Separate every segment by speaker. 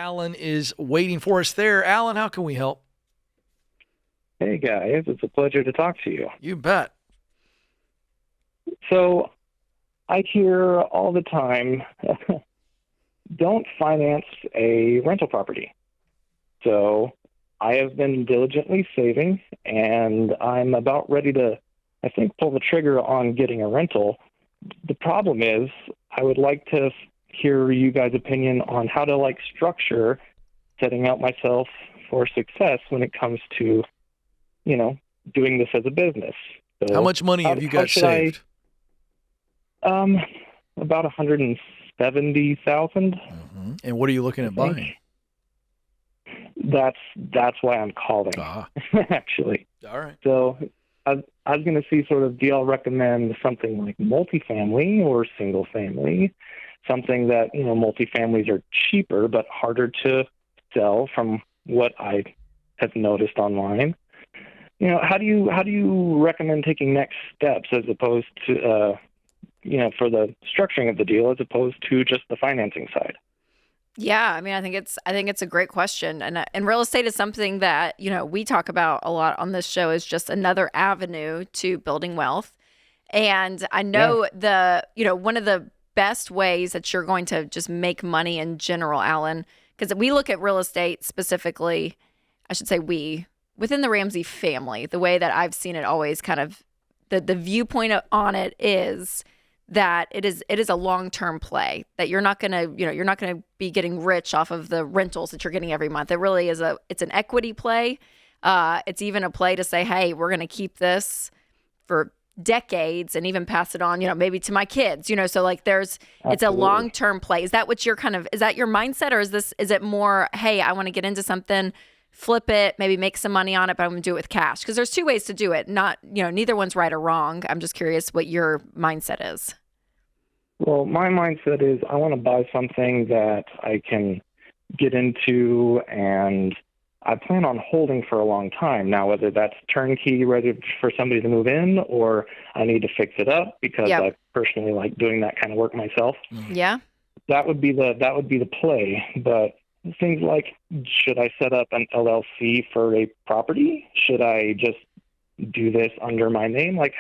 Speaker 1: Alan is waiting for us there. Alan, how can we help?
Speaker 2: Hey guys, it's a pleasure to talk to you.
Speaker 1: You bet.
Speaker 2: So I hear all the time, don't finance a rental property. So I have been diligently saving, and I'm about ready to, I think, pull the trigger on getting a rental. The problem is I would like to hear you guys' opinion on how to structure setting out myself for success when it comes to, doing this as a business. So
Speaker 1: how much money have you got saved?
Speaker 2: About 170,000.
Speaker 1: Mm-hmm. And what are you looking at buying?
Speaker 2: That's why I'm calling, actually.
Speaker 1: All right.
Speaker 2: So I was going to see do y'all recommend something like multifamily or single family, something that, multifamilies are cheaper but harder to sell from what I have noticed online. How do you recommend taking next steps as opposed to, for the structuring of the deal as opposed to just the financing side?
Speaker 3: Yeah, I mean, I think it's a great question, and real estate is something that we talk about a lot on this show is just another avenue to building wealth. And I know one of the best ways that you're going to just make money in general, Alan, because we look at real estate specifically. I should say within the Ramsey family, the way that I've seen it always kind of the viewpoint on it is that it is a long-term play, that you're not going to be getting rich off of the rentals that you're getting every month. It really is it's an equity play. It's even a play to say, hey, we're going to keep this for decades and even pass it on, maybe to my kids, so it's a long-term play. Is that what you're is that your mindset, or is it more, hey, I want to get into something, flip it, maybe make some money on it, but I'm going to do it with cash? Because there's two ways to do it. Not, neither one's right or wrong. I'm just curious what your mindset is.
Speaker 2: Well, my mindset is I want to buy something that I can get into, and I plan on holding for a long time. Now, whether that's turnkey, ready for somebody to move in, or I need to fix it up because I personally like doing that kind of work myself.
Speaker 3: Yeah.
Speaker 2: That would be the play. But things like, should I set up an LLC for a property? Should I just do this under my name? What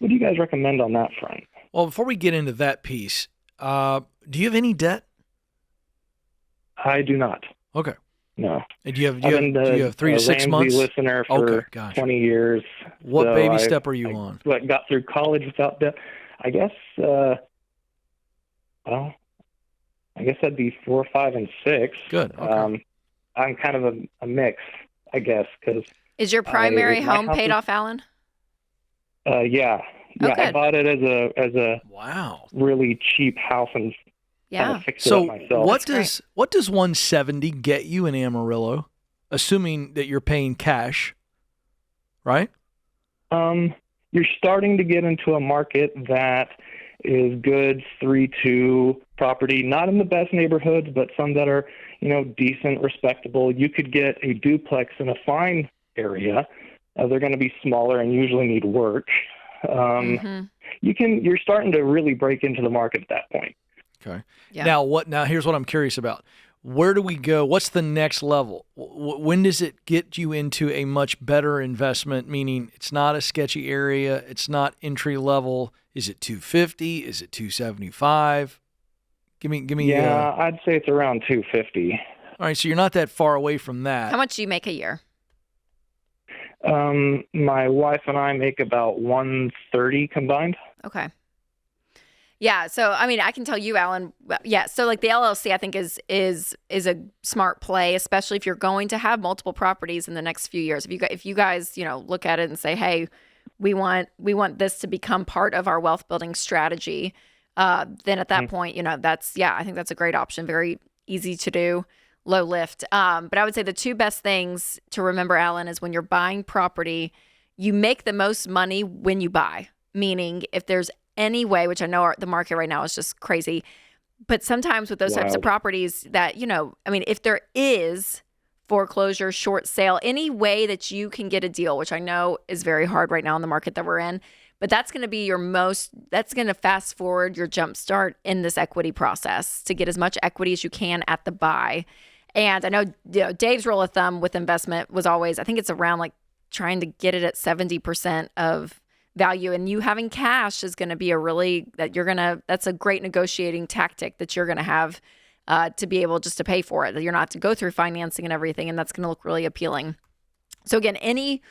Speaker 2: do you guys recommend on that front?
Speaker 1: Well, before we get into that piece, do you have any debt?
Speaker 2: I do not.
Speaker 1: Okay.
Speaker 2: No.
Speaker 1: And do you have 3 to 6 months?
Speaker 2: Listener for 20 years.
Speaker 1: What baby step are you on?
Speaker 2: Got through college without debt. I guess. I guess that'd be 4, 5, and 6.
Speaker 1: Good. Okay.
Speaker 2: I'm kind of a mix, I guess, because.
Speaker 3: Is your primary home paid off, Alan?
Speaker 2: Yeah. Yeah, I bought it as a
Speaker 1: wow,
Speaker 2: really cheap house and kind of fixed it up myself.
Speaker 1: What does 170 get you in Amarillo, assuming that you're paying cash, right?
Speaker 2: You're starting to get into a market that is good 3-2 property, not in the best neighborhoods, but some that are decent, respectable. You could get a duplex in a fine area. They're going to be smaller and usually need work. You're starting to really break into the market at that point.
Speaker 1: Okay. Yeah. Now here's what I'm curious about. Where do we go? What's the next level? When does it get you into a much better investment? Meaning it's not a sketchy area. It's not entry level. Is it 250? Is it 275? Give me.
Speaker 2: Yeah, I'd say it's around 250.
Speaker 1: All right. So you're not that far away from that.
Speaker 3: How much do you make a year?
Speaker 2: My wife and I make about 130 combined.
Speaker 3: Okay. Yeah. So, I mean, I can tell you, Alan, yeah. So the LLC, I think is a smart play, especially if you're going to have multiple properties in the next few years. If you guys, look at it and say, hey, we want this to become part of our wealth building strategy. Then at that point, I think that's a great option. Very easy to do. Low lift. But I would say the two best things to remember, Alan, is when you're buying property, you make the most money when you buy. Meaning if there's any way, which I know the market right now is just crazy, but sometimes with those types of properties that, if there is foreclosure, short sale, any way that you can get a deal, which I know is very hard right now in the market that we're in, but that's going to be that's going to fast forward your jump start in this equity process to get as much equity as you can at the buy. And I know, Dave's rule of thumb with investment was always, I think it's around like trying to get it at 70% of value. And you having cash is going to be that's a great negotiating tactic that you're going to have to be able just to pay for it. That you're not to go through financing and everything. And that's going to look really appealing. So again, any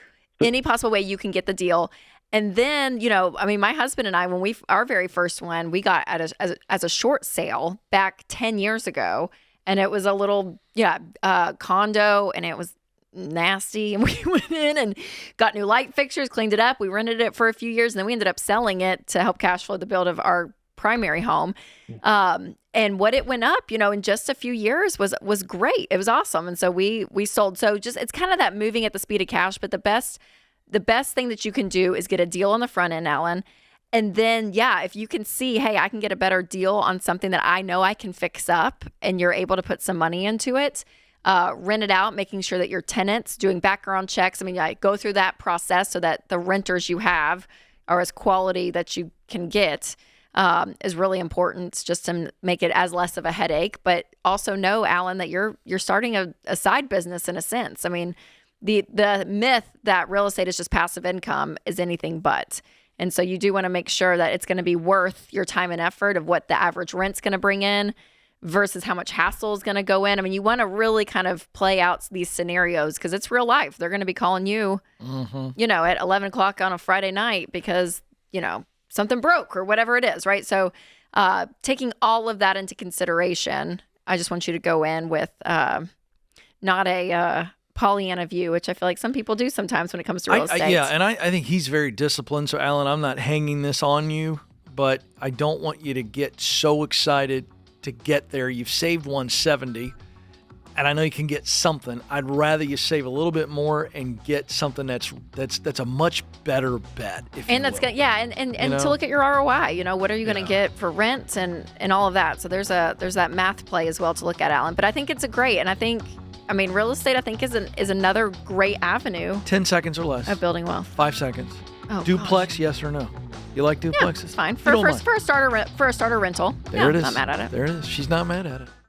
Speaker 3: possible way you can get the deal. And then, my husband and I, when our very first one, we got as a short sale back 10 years ago. And it was a little, condo, and it was nasty. And we went in and got new light fixtures, cleaned it up. We rented it for a few years, and then we ended up selling it to help cash flow the build of our primary home. And what it went up, in just a few years was great. It was awesome. And so we sold. So it's kind of that moving at the speed of cash. But the best thing that you can do is get a deal on the front end, Alan. And then, if you can see, hey, I can get a better deal on something that I know I can fix up, and you're able to put some money into it, rent it out, making sure that your tenants, doing background checks. Go through that process so that the renters you have are as quality that you can get is really important, just to make it as less of a headache. But also know, Alan, that you're starting a side business in a sense. The myth that real estate is just passive income is anything but. And so you do want to make sure that it's going to be worth your time and effort of what the average rent's going to bring in versus how much hassle is going to go in. You want to really kind of play out these scenarios because it's real life. They're going to be calling you, at 11 o'clock on a Friday night because, something broke or whatever it is, right? So taking all of that into consideration, I just want you to go in with not a Pollyanna view, which I feel like some people do sometimes when it comes to real estate.
Speaker 1: And I think he's very disciplined. So, Alan, I'm not hanging this on you, but I don't want you to get so excited to get there. You've saved 170, and I know you can get something. I'd rather you save a little bit more and get something that's a much better bet. And that's
Speaker 3: gonna, and to look at your ROI. What are you going to get for rent and all of that. So there's that math play as well to look at, Alan. But I think it's great, and I think. Real estate, I think, is another great avenue.
Speaker 1: 10 seconds or less.
Speaker 3: Of building wealth.
Speaker 1: 5 seconds. Oh, duplex, yes or no? You like duplexes?
Speaker 3: Yeah, it's fine. For a starter rental.
Speaker 1: There it is.
Speaker 3: Not mad at it.
Speaker 1: There it is. She's not mad at it.